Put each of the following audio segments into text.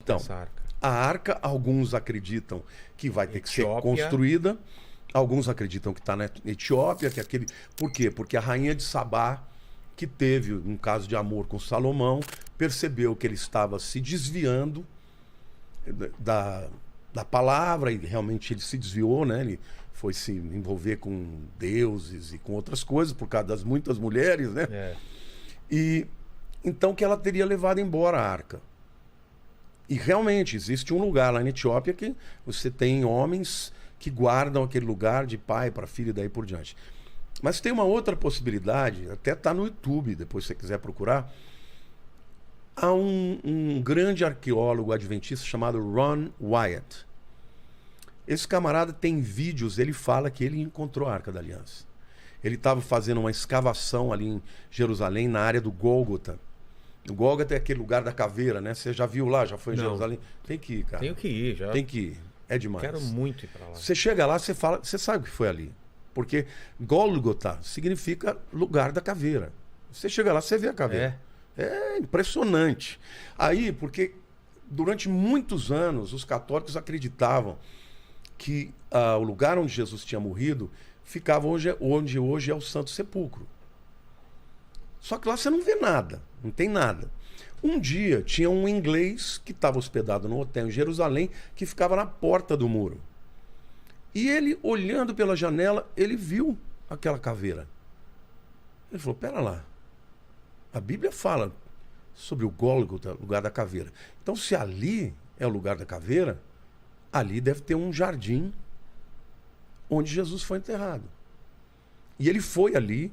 Então, essa arca? a arca, alguns acreditam que vai ter que ser Etiópia. construída, alguns acreditam que está na Etiópia, que é aquele... Por quê? Porque a rainha de Sabá, que teve um caso de amor com Salomão, percebeu que ele estava se desviando da palavra, e realmente ele se desviou, né? Ele foi se envolver com deuses e com outras coisas, por causa das muitas mulheres, né? É. E então que ela teria levado embora a arca. E realmente existe um lugar lá na Etiópia que você tem homens que guardam aquele lugar de pai para filho e daí por diante. Mas tem uma outra possibilidade, até está no YouTube, depois se você quiser procurar. Há um grande arqueólogo adventista chamado Ron Wyatt. Esse camarada tem vídeos, ele fala que ele encontrou a Arca da Aliança. Ele estava fazendo uma escavação ali em Jerusalém, na área do Gólgota. O Gólgota é aquele lugar da caveira, né? Você já viu lá? Já foi em Não. Jerusalém? Tem que ir, cara. Tenho que ir já. Tem que ir. É demais. Quero muito ir pra lá. Você chega lá, você fala, você sabe o que foi ali. Porque Gólgota significa lugar da caveira. Você chega lá, você vê a caveira. É impressionante. Aí, porque durante muitos anos os católicos acreditavam que o lugar onde Jesus tinha morrido ficava onde hoje é o Santo Sepulcro. Só que lá você não vê nada, não tem nada. Um dia tinha um inglês que estava hospedado no hotel em Jerusalém, que ficava na porta do muro. E ele, olhando pela janela, ele viu aquela caveira. Ele falou, pera lá, a Bíblia fala sobre o Gólgota, lugar da caveira. Então, se ali é o lugar da caveira, ali deve ter um jardim onde Jesus foi enterrado. E ele foi ali,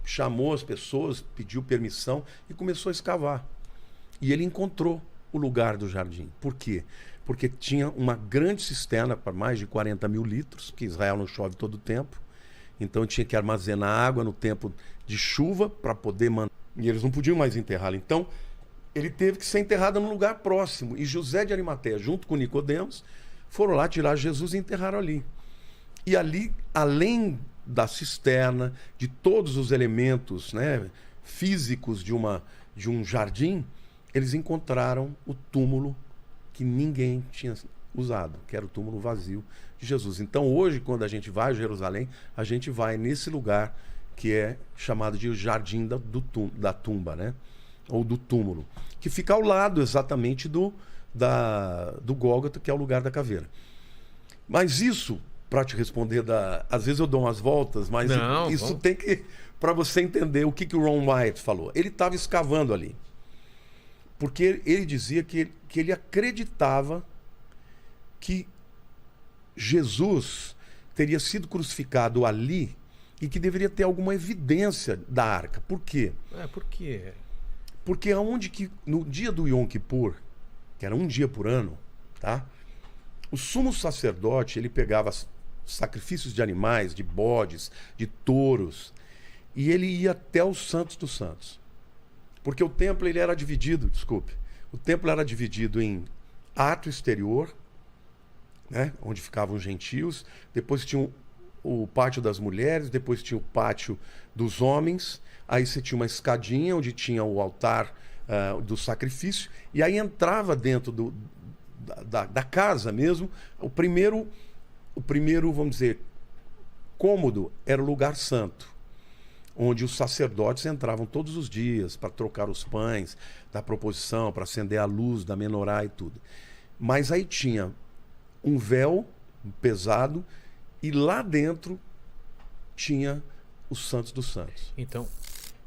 chamou as pessoas, pediu permissão e começou a escavar. E ele encontrou o lugar do jardim. Por quê? Porque tinha uma grande cisterna para mais de 40 mil litros, porque Israel não chove todo o tempo. Então tinha que armazenar água no tempo de chuva para poder manter. E eles não podiam mais enterrá-lo. Então ele teve que ser enterrado num lugar próximo. E José de Arimateia, junto com Nicodemos, foram lá tirar Jesus e enterraram ali. E ali, além da cisterna, de todos os elementos, né, físicos de um jardim, eles encontraram o túmulo que ninguém tinha usado, que era o túmulo vazio de Jesus. Então hoje, quando a gente vai a Jerusalém, a gente vai nesse lugar que é chamado de Jardim da Tumba, né? Ou do túmulo, que fica ao lado exatamente do Gólgota, que é o lugar da caveira. Mas isso, para te responder, às vezes eu dou umas voltas, mas Não, isso vamos. tem que, para você entender o que o Ron Wyatt falou. Ele estava escavando ali, porque ele dizia que ele acreditava que Jesus teria sido crucificado ali e que deveria ter alguma evidência da arca. Por quê? Por quê? Porque no dia do Yom Kippur, que era um dia por ano, tá? O sumo sacerdote, ele pegava sacrifícios de animais, de bodes, de touros, e ele ia até os Santos dos Santos. Porque o templo ele era dividido, o templo era dividido em átrio exterior, né, onde ficavam os gentios, depois tinha o pátio das mulheres, depois tinha o pátio dos homens, aí você tinha uma escadinha onde tinha o altar do sacrifício, e aí entrava dentro da casa mesmo, o primeiro, vamos dizer, cômodo era o lugar santo, onde os sacerdotes entravam todos os dias para trocar os pães da proposição, para acender a luz da menorá e tudo. Mas aí tinha um véu pesado e lá dentro tinha os Santos dos Santos. Então,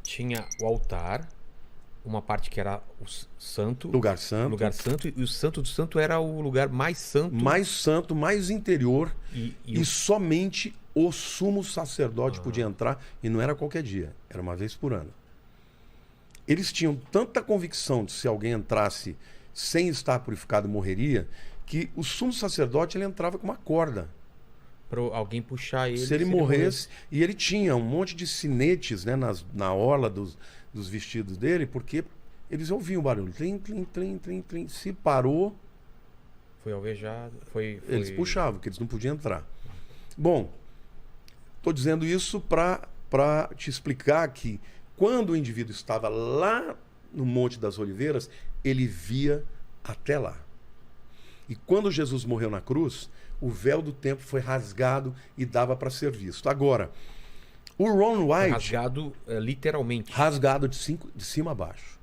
tinha o altar, uma parte que era o santo, Lugar santo. e o santo do santo era o lugar mais santo. Mais santo, mais interior, E somente o sumo sacerdote podia entrar, e não era qualquer dia, era uma vez por ano. Eles tinham tanta convicção de se alguém entrasse sem estar purificado morreria, que o sumo sacerdote ele entrava com uma corda. para alguém puxar ele. Se ele morresse, e ele tinha um monte de sinetes, né, na orla dos vestidos dele, porque eles ouviam o barulho. Tlim, tlim, tlim, tlim, tlim. Se parou, Foi alvejado. eles puxavam, porque eles não podiam entrar. Bom, estou dizendo isso para te explicar que quando o indivíduo estava lá no Monte das Oliveiras, ele via até lá. E quando Jesus morreu na cruz, o véu do templo foi rasgado e dava para ser visto. Agora, o Ron White... Rasgado literalmente. Rasgado de cima a baixo.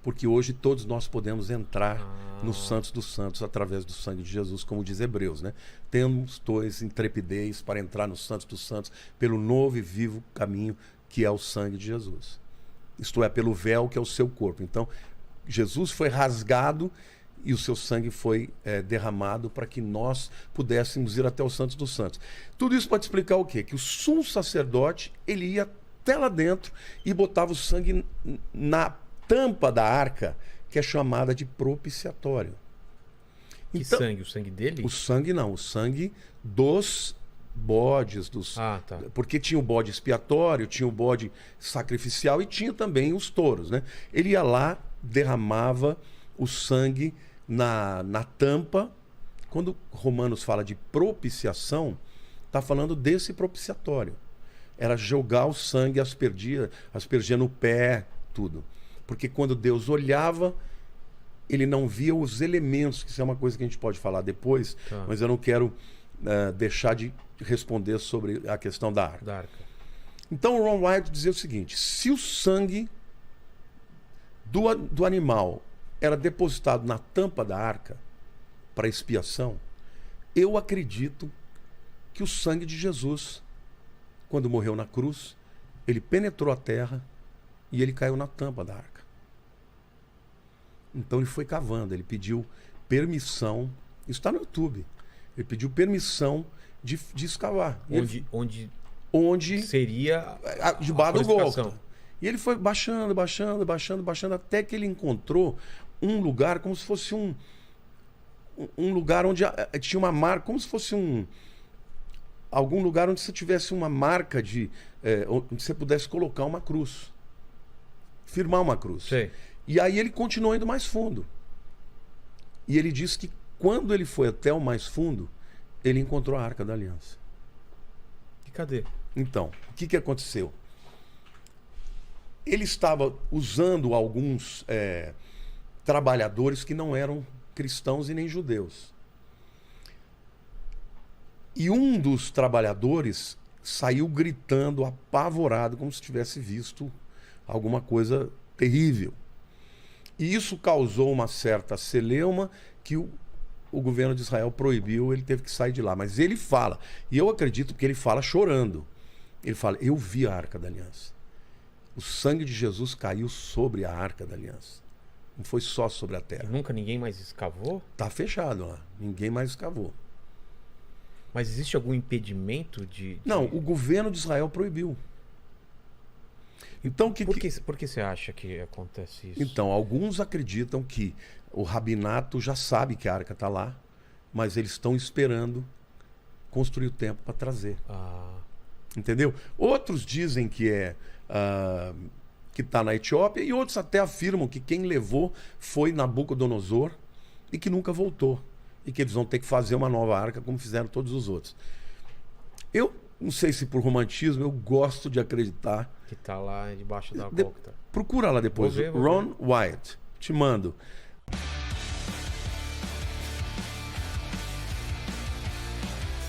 Porque hoje todos nós podemos entrar nos Santos dos Santos através do sangue de Jesus, como diz Hebreus, né? Temos, pois, intrepidez para entrar nos Santos dos Santos pelo novo e vivo caminho que é o sangue de Jesus. Isto é, pelo véu que é o seu corpo. Então, Jesus foi rasgado e o seu sangue foi derramado para que nós pudéssemos ir até os Santos dos Santos. Tudo isso pode explicar o quê? Que o sumo sacerdote, ele ia até lá dentro e botava o sangue na tampa da arca, que é chamada de propiciatório. Que então, sangue? O sangue dele? O sangue não, o sangue dos bodes, tá. Porque tinha o bode expiatório, tinha o bode sacrificial e tinha também os touros, né? Ele ia lá, derramava o sangue na tampa. Quando Romanos fala de propiciação, está falando desse propiciatório. Era jogar o sangue, aspergia no pé, tudo. Porque quando Deus olhava, ele não via os elementos, que isso é uma coisa que a gente pode falar depois, mas eu não quero deixar de responder sobre a questão da arca. Então o Ron White dizia o seguinte: se o sangue do animal era depositado na tampa da arca para expiação, eu acredito que o sangue de Jesus, quando morreu na cruz, ele penetrou a terra e ele caiu na tampa da arca. Então ele foi cavando, ele pediu permissão, isso está no YouTube, ele pediu permissão de escavar. Onde seria debaixo do Gólgota. E ele foi baixando, até que ele encontrou um lugar como se fosse um lugar onde tinha uma marca, como se fosse algum lugar onde você tivesse uma marca onde você pudesse colocar uma cruz, firmar uma cruz. Sei. E aí ele continuou indo mais fundo. E ele disse que quando ele foi até o mais fundo, ele encontrou a Arca da Aliança. E cadê? Então, o que aconteceu? Ele estava usando alguns trabalhadores que não eram cristãos e nem judeus. E um dos trabalhadores saiu gritando, apavorado, como se tivesse visto alguma coisa terrível. E isso causou uma certa celeuma que o governo de Israel proibiu, ele teve que sair de lá. Mas ele fala, e eu acredito que ele fala chorando. Ele fala: eu vi a Arca da Aliança. O sangue de Jesus caiu sobre a Arca da Aliança. Não foi só sobre a terra. E nunca ninguém mais escavou? Tá fechado lá. Ninguém mais escavou. Mas existe algum impedimento de... Não, o governo de Israel proibiu. Então, por que você acha que acontece isso? Então, alguns acreditam que o rabinato já sabe que a arca está lá, mas eles estão esperando construir o templo para trazer. Entendeu? Outros dizem que que está na Etiópia, e outros até afirmam que quem levou foi Nabucodonosor e que nunca voltou. E que eles vão ter que fazer uma nova arca, como fizeram todos os outros. Eu não sei se por romantismo, eu gosto de acreditar. Que está lá debaixo da Gólgota. Procura lá depois. Vou ver. Ron White. Te mando.